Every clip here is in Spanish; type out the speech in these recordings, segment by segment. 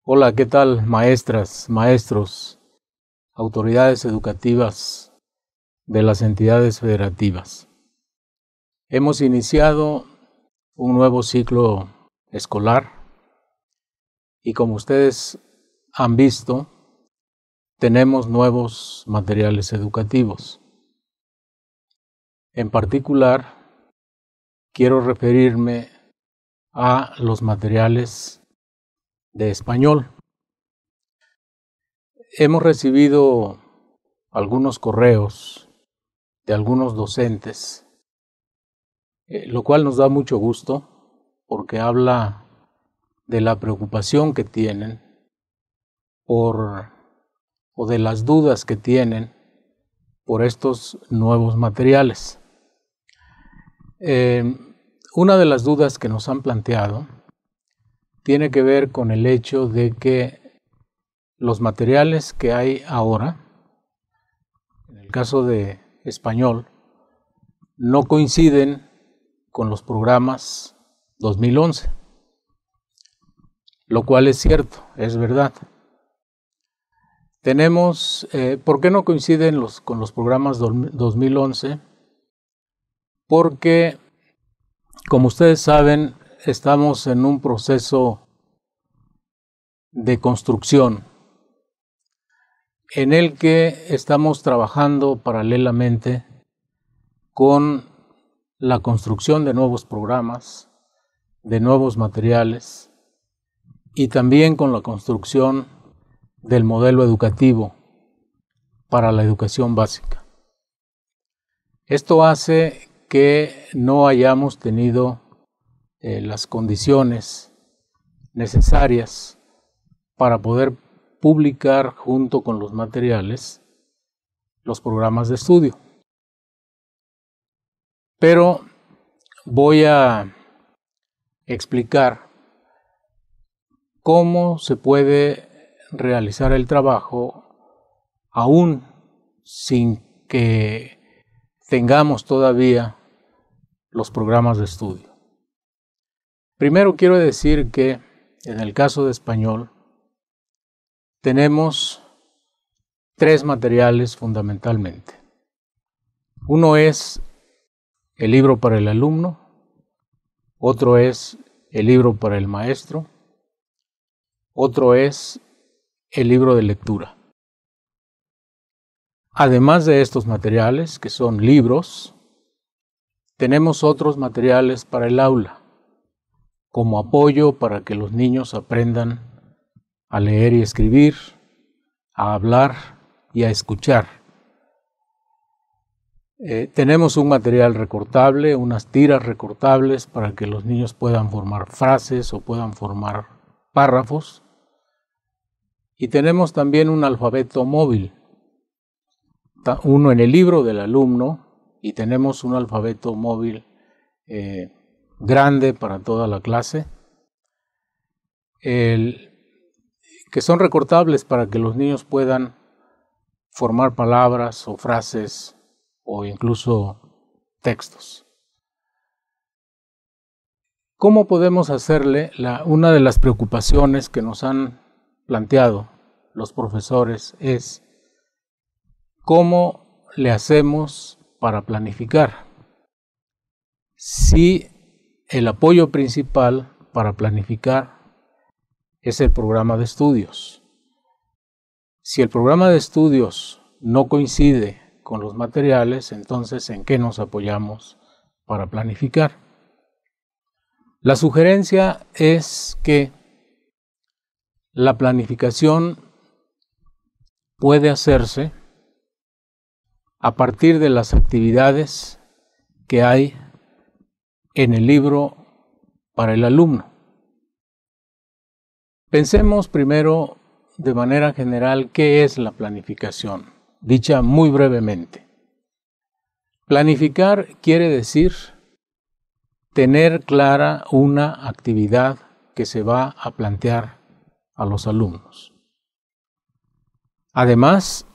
Hola, ¿qué tal, maestras, maestros, autoridades educativas de las entidades federativas? Hemos iniciado un nuevo ciclo escolar y, como ustedes han visto, tenemos nuevos materiales educativos. En particular, quiero referirme a los materiales de español. Hemos recibido algunos correos de algunos docentes, lo cual nos da mucho gusto porque habla de la preocupación que tienen o de las dudas que tienen por estos nuevos materiales. Una de las dudas que nos han planteado tiene que ver con el hecho de que los materiales que hay ahora, en el caso de español, no coinciden con los programas 2011, lo cual es cierto, es verdad. ¿Por qué no coinciden con los programas 2011? Porque, como ustedes saben, estamos en un proceso de construcción en el que estamos trabajando paralelamente con la construcción de nuevos programas, de nuevos materiales y también con la construcción del modelo educativo para la educación básica. Esto hace que no hayamos tenido las condiciones necesarias para poder publicar junto con los materiales los programas de estudio. Pero voy a explicar cómo se puede realizar el trabajo aún sin que tengamos todavía los programas de estudio. Primero quiero decir que en el caso de español tenemos tres materiales fundamentalmente. Uno es el libro para el alumno, otro es el libro para el maestro, otro es el libro de lectura. Además de estos materiales, que son libros, tenemos otros materiales para el aula, como apoyo para que los niños aprendan a leer y escribir, a hablar y a escuchar. Tenemos un material recortable, unas tiras recortables para que los niños puedan formar frases o puedan formar párrafos. Y tenemos también un alfabeto móvil, uno en el libro del alumno, y tenemos un alfabeto móvil grande para toda la clase, que son recortables para que los niños puedan formar palabras o frases o incluso textos. ¿Cómo podemos hacerle? Una de las preocupaciones que nos han planteado los profesores es ¿cómo le hacemos para planificar? Si el apoyo principal para planificar es el programa de estudios. Si el programa de estudios no coincide con los materiales, entonces ¿en qué nos apoyamos para planificar? La sugerencia es que la planificación puede hacerse a partir de las actividades que hay en el libro para el alumno. Pensemos primero de manera general qué es la planificación, dicha muy brevemente. Planificar quiere decir tener clara una actividad que se va a plantear a los alumnos. Además,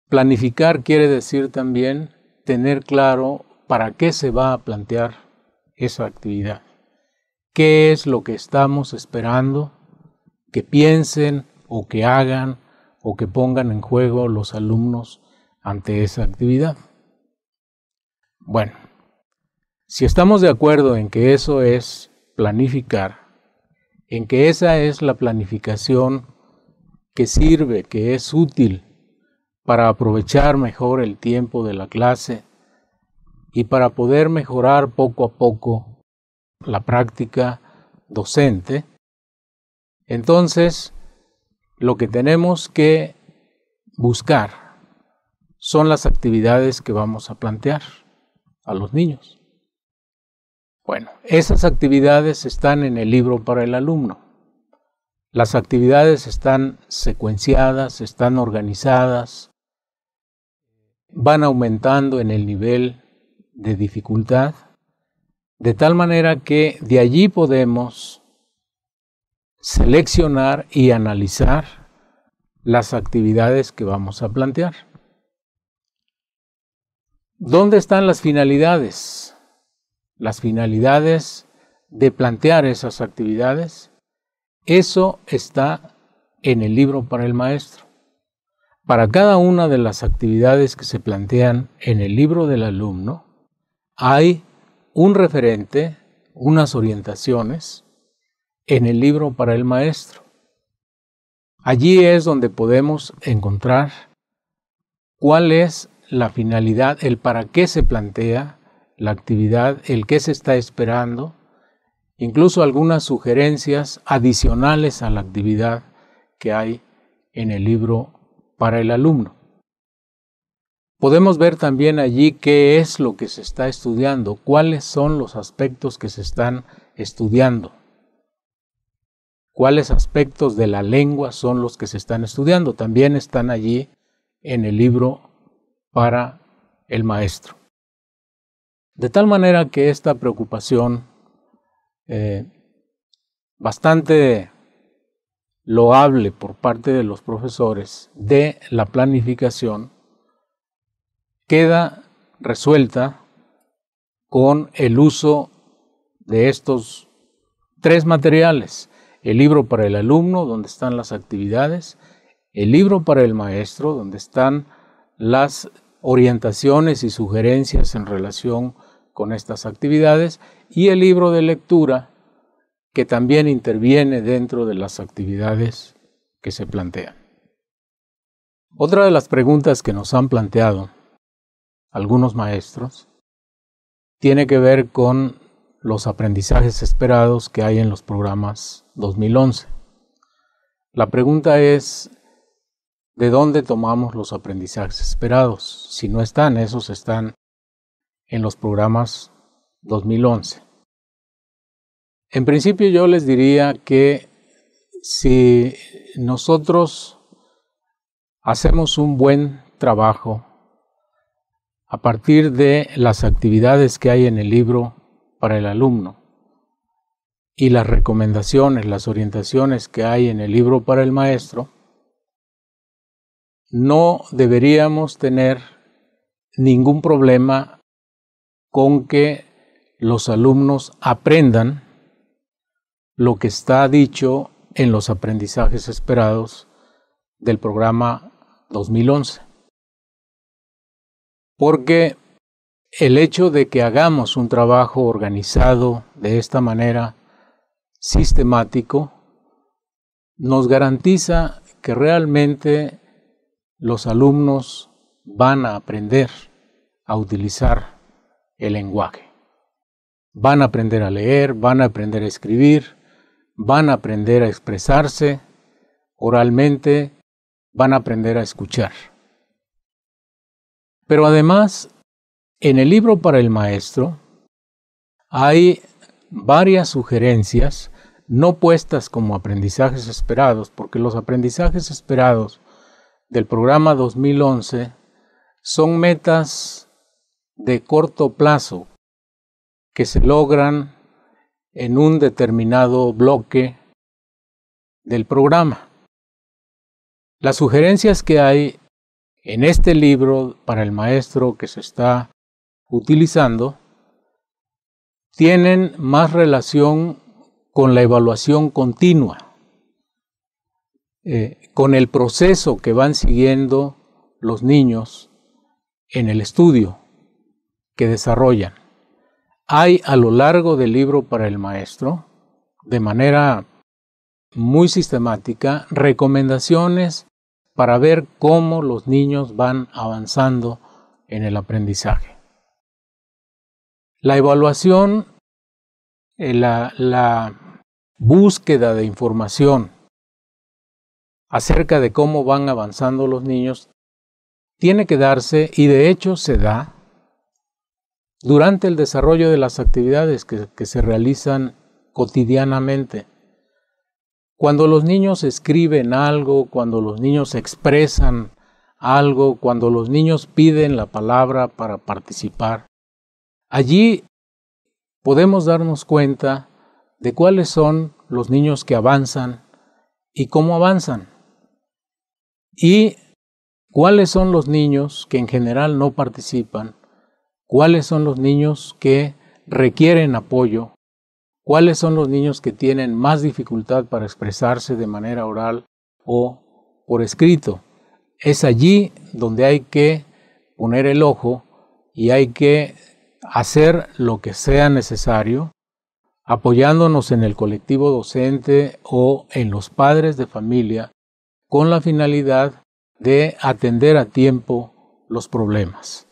planificar quiere decir también tener claro para qué se va a plantear esa actividad. ¿Qué es lo que estamos esperando que piensen o que hagan o que pongan en juego los alumnos ante esa actividad. Bueno, si estamos de acuerdo en que eso es planificar, en que esa es la planificación que sirve, que es útil para aprovechar mejor el tiempo de la clase y para poder mejorar poco a poco la práctica docente, entonces lo que tenemos que buscar son las actividades que vamos a plantear a los niños. Bueno, esas actividades están en el libro para el alumno. Las actividades están secuenciadas, están organizadas, van aumentando en el nivel de dificultad, de tal manera que de allí podemos seleccionar y analizar las actividades que vamos a plantear. ¿Dónde están las finalidades? Las finalidades de plantear esas actividades, eso está en el libro para el maestro. Para cada una de las actividades que se plantean en el libro del alumno, hay un referente, unas orientaciones en el libro para el maestro. Allí es donde podemos encontrar cuál es la finalidad, el para qué se plantea la actividad, el qué se está esperando, incluso algunas sugerencias adicionales a la actividad que hay en el libro para el alumno. Podemos ver también allí qué es lo que se está estudiando, cuáles son los aspectos que se están estudiando, cuáles aspectos de la lengua son los que se están estudiando. También están allí en el libro para el maestro. De tal manera que esta preocupación bastante loable por parte de los profesores de la planificación queda resuelta con el uso de estos tres materiales: el libro para el alumno, donde están las actividades; el libro para el maestro, donde están las orientaciones y sugerencias en relación con estas actividades; y el libro de lectura, que también interviene dentro de las actividades que se plantean. Otra de las preguntas que nos han planteado algunos maestros tiene que ver con los aprendizajes esperados que hay en los programas 2011. La pregunta es: ¿de dónde tomamos los aprendizajes esperados? Si no están, esos están en los programas 2011. En principio yo les diría que si nosotros hacemos un buen trabajo a partir de las actividades que hay en el libro para el alumno y las recomendaciones, las orientaciones que hay en el libro para el maestro, no deberíamos tener ningún problema con que los alumnos aprendan lo que está dicho en los aprendizajes esperados del programa 2011. Porque el hecho de que hagamos un trabajo organizado de esta manera, sistemático, nos garantiza que realmente los alumnos van a aprender a utilizar el lenguaje. Van a aprender a leer, van a aprender a escribir, van a aprender a expresarse oralmente, van a aprender a escuchar. Pero además, en el libro para el maestro hay varias sugerencias, no puestas como aprendizajes esperados, porque los aprendizajes esperados del programa 2011 son metas de corto plazo que se logran en un determinado bloque del programa. Las sugerencias que hay en este libro para el maestro que se está utilizando tienen más relación con la evaluación continua, con el proceso que van siguiendo los niños en el estudio que desarrollan. Hay a lo largo del libro para el maestro, de manera muy sistemática, recomendaciones para ver cómo los niños van avanzando en el aprendizaje. La evaluación, la búsqueda de información acerca de cómo van avanzando los niños tiene que darse, y de hecho se da, durante el desarrollo de las actividades que se realizan cotidianamente. Cuando los niños escriben algo, cuando los niños expresan algo, cuando los niños piden la palabra para participar, allí podemos darnos cuenta de cuáles son los niños que avanzan y cómo avanzan, y cuáles son los niños que en general no participan, cuáles son los niños que requieren apoyo, cuáles son los niños que tienen más dificultad para expresarse de manera oral o por escrito. Es allí donde hay que poner el ojo y hay que hacer lo que sea necesario, apoyándonos en el colectivo docente o en los padres de familia, con la finalidad de atender a tiempo los problemas.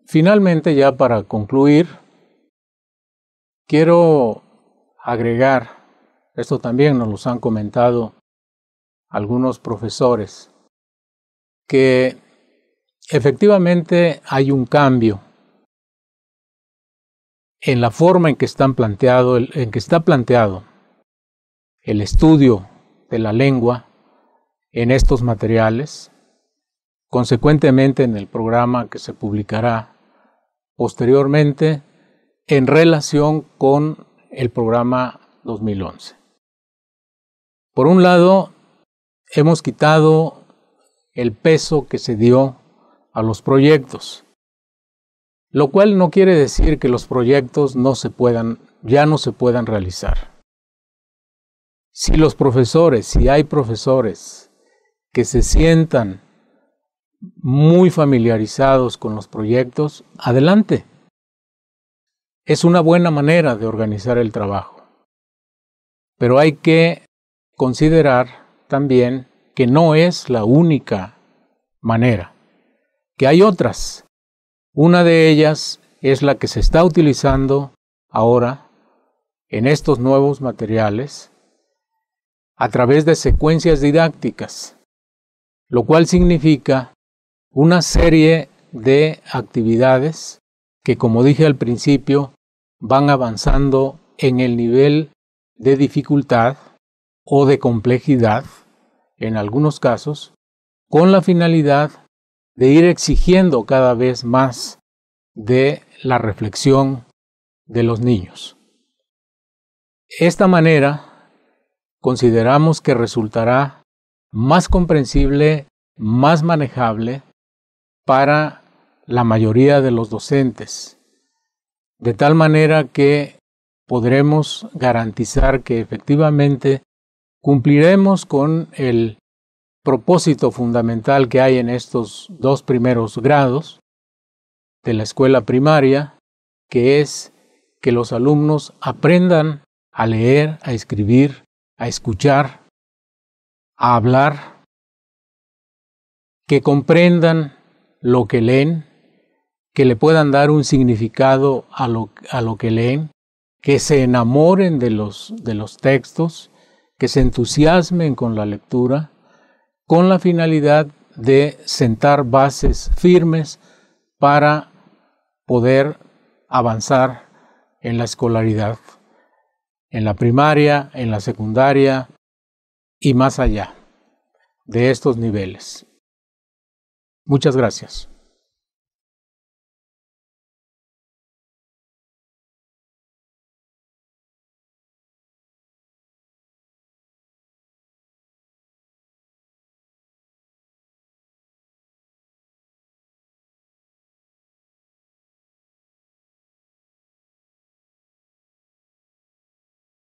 Finalmente, ya para concluir, quiero agregar, esto también nos lo han comentado algunos profesores, que efectivamente hay un cambio en la forma en que está planteado el estudio de la lengua en estos materiales, consecuentemente en el programa que se publicará posteriormente en relación con el programa 2011. Por un lado, hemos quitado el peso que se dio a los proyectos, lo cual no quiere decir que los proyectos ya no se puedan realizar. Si hay profesores que se sientan muy familiarizados con los proyectos, adelante. Es una buena manera de organizar el trabajo. Pero hay que considerar también que no es la única manera, que hay otras. Una de ellas es la que se está utilizando ahora en estos nuevos materiales a través de secuencias didácticas, lo cual significa una serie de actividades que, como dije al principio, van avanzando en el nivel de dificultad o de complejidad, en algunos casos, con la finalidad de ir exigiendo cada vez más de la reflexión de los niños. Esta manera consideramos que resultará más comprensible, más manejable para la mayoría de los docentes, de tal manera que podremos garantizar que efectivamente cumpliremos con el propósito fundamental que hay en estos 2 primeros grados de la escuela primaria, que es que los alumnos aprendan a leer, a escribir, a escuchar, a hablar, que comprendan lo que leen, que le puedan dar un significado a lo que leen, que se enamoren de los textos, que se entusiasmen con la lectura, con la finalidad de sentar bases firmes para poder avanzar en la escolaridad, en la primaria, en la secundaria y más allá de estos niveles. Muchas gracias.